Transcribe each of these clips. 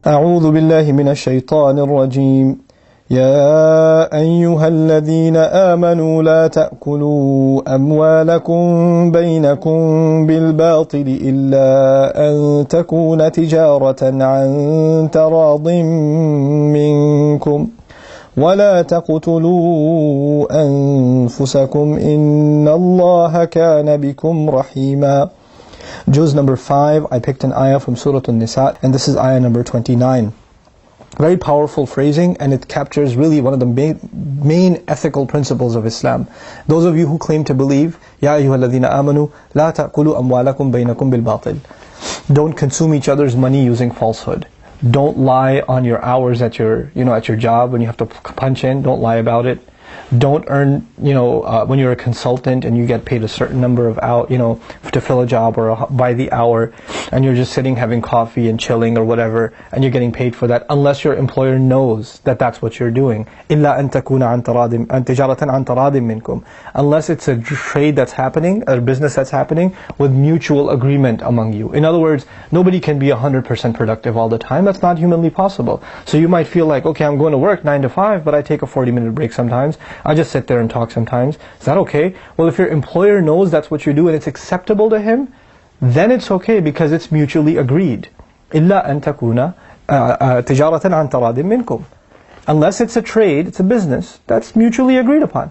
أعوذ بالله من الشيطان الرجيم يا أيها الذين آمنوا لا تأكلوا أموالكم بينكم بالباطل إلا أن تكون تجارة عن تراض منكم ولا تقتلوا أنفسكم إن الله كان بكم رحيما. Juz number 5, I picked an ayah from Surah An-Nisa, and this is ayah number 29. Very powerful phrasing, and it captures really one of the main ethical principles of Islam. Those of you who claim to believe, Ya ayyuhalladhina amanu, la ta'kulu amwalakum baynakum bil batil. Don't consume each other's money using falsehood. Don't lie on your hours at your job when you have to punch in. Don't lie about it. Don't earn, when you're a consultant and you get paid a certain number of to fill a job or by the hour, and you're just sitting having coffee and chilling or whatever, and you're getting paid for that, unless your employer knows that that's what you're doing. إِلَّا أَن تَكُونَ عَن تِجَارَةً عَن تَرَاضٍ مِّنكُم. Unless it's a trade that's happening, a business that's happening with mutual agreement among you. In other words, nobody can be 100% productive all the time. That's not humanly possible. So you might feel like, okay, I'm going to work 9 to 5, but I take a 40-minute break sometimes. I just sit there and talk sometimes. Is that okay? Well, if your employer knows that's what you do and it's acceptable to him, then it's okay because it's mutually agreed. إِلَّا أَن تَكُونَ تِجَارَةً عَن تَرَاضٍ مِّنكُم. Unless it's a trade, it's a business, that's mutually agreed upon.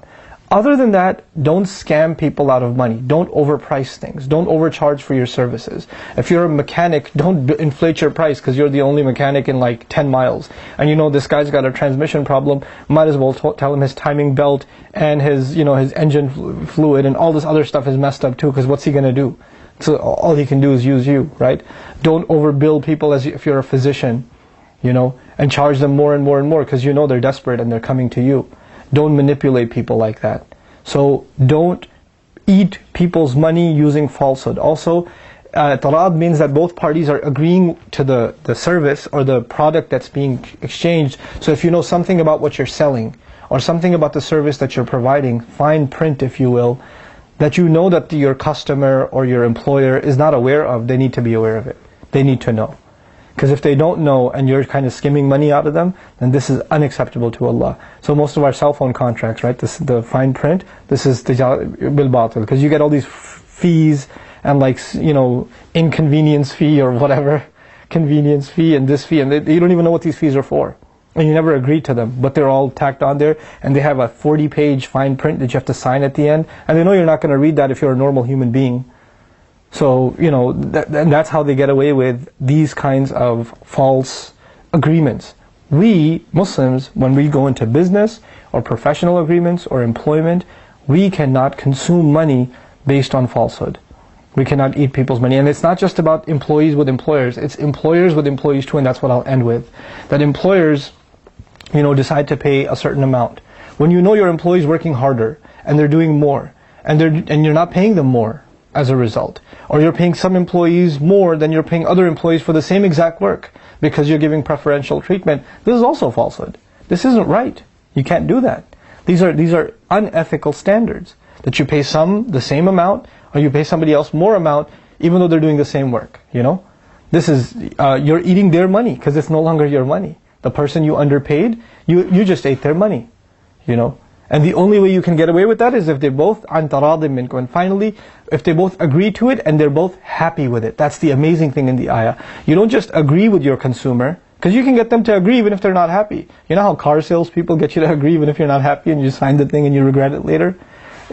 Other than that, don't scam people out of money. Don't overprice things. Don't overcharge for your services. If you're a mechanic, don't inflate your price because you're the only mechanic in like 10 miles. And this guy's got a transmission problem, might as well tell him his timing belt and his engine fluid and all this other stuff is messed up too, because what's he going to do? So all he can do is use you, right? Don't overbill people as if you're a physician, and charge them more and more and more because they're desperate and they're coming to you. Don't manipulate people like that. So don't eat people's money using falsehood. Also, tarad means that both parties are agreeing to the service or the product that's being exchanged. So if you know something about what you're selling or something about the service that you're providing, fine print if you will, that you know that your customer or your employer is not aware of, they need to be aware of it. They need to know. Because if they don't know and you're kind of skimming money out of them, then this is unacceptable to Allah. So most of our cell phone contracts, right, the fine print, this is bil batil, because you get all these fees and inconvenience fee or whatever, convenience fee and this fee, and you don't even know what these fees are for. And you never agreed to them, but they're all tacked on there, and they have a 40-page fine print that you have to sign at the end, and they know you're not going to read that if you're a normal human being. So, that's how they get away with these kinds of false agreements. We, Muslims, when we go into business or professional agreements or employment, we cannot consume money based on falsehood. We cannot eat people's money. And it's not just about employees with employers, it's employers with employees too, and that's what I'll end with. That employers, decide to pay a certain amount. When you know your employee's working harder, and they're doing more, and you're not paying them more as a result, or you're paying some employees more than you're paying other employees for the same exact work because you're giving preferential treatment, this is also falsehood. This isn't right. You can't do that. These are unethical standards, that you pay some the same amount, or you pay somebody else more amount even though they're doing the same work. This is you're eating their money because it's no longer your money. The person you underpaid, you just ate their money. And the only way you can get away with that is if they both an taradim minkum. And finally, if they both agree to it and they're both happy with it. That's the amazing thing in the ayah. You don't just agree with your consumer, because you can get them to agree even if they're not happy. You know how car salespeople get you to agree even if you're not happy and you sign the thing and you regret it later?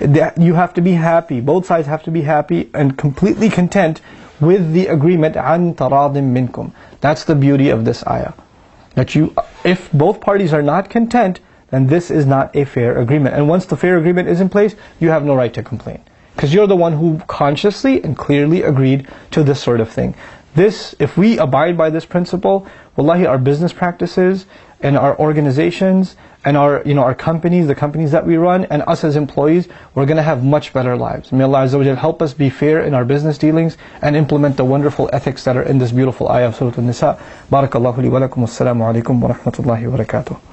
You have to be happy. Both sides have to be happy and completely content with the agreement an taradim minkum. That's the beauty of this ayah. That if both parties are not content, then this is not a fair agreement. And once the fair agreement is in place, you have no right to complain. Because you're the one who consciously and clearly agreed to this sort of thing. If we abide by this principle, wallahi, our business practices and our organizations and our companies, the companies that we run, and us as employees, we're going to have much better lives. May Allah Azza wa Jal help us be fair in our business dealings and implement the wonderful ethics that are in this beautiful ayah of Surah An-Nisa. Barakallahu li wa lakum. Wassalamu alaikum wa rahmatullahi wa barakatuh.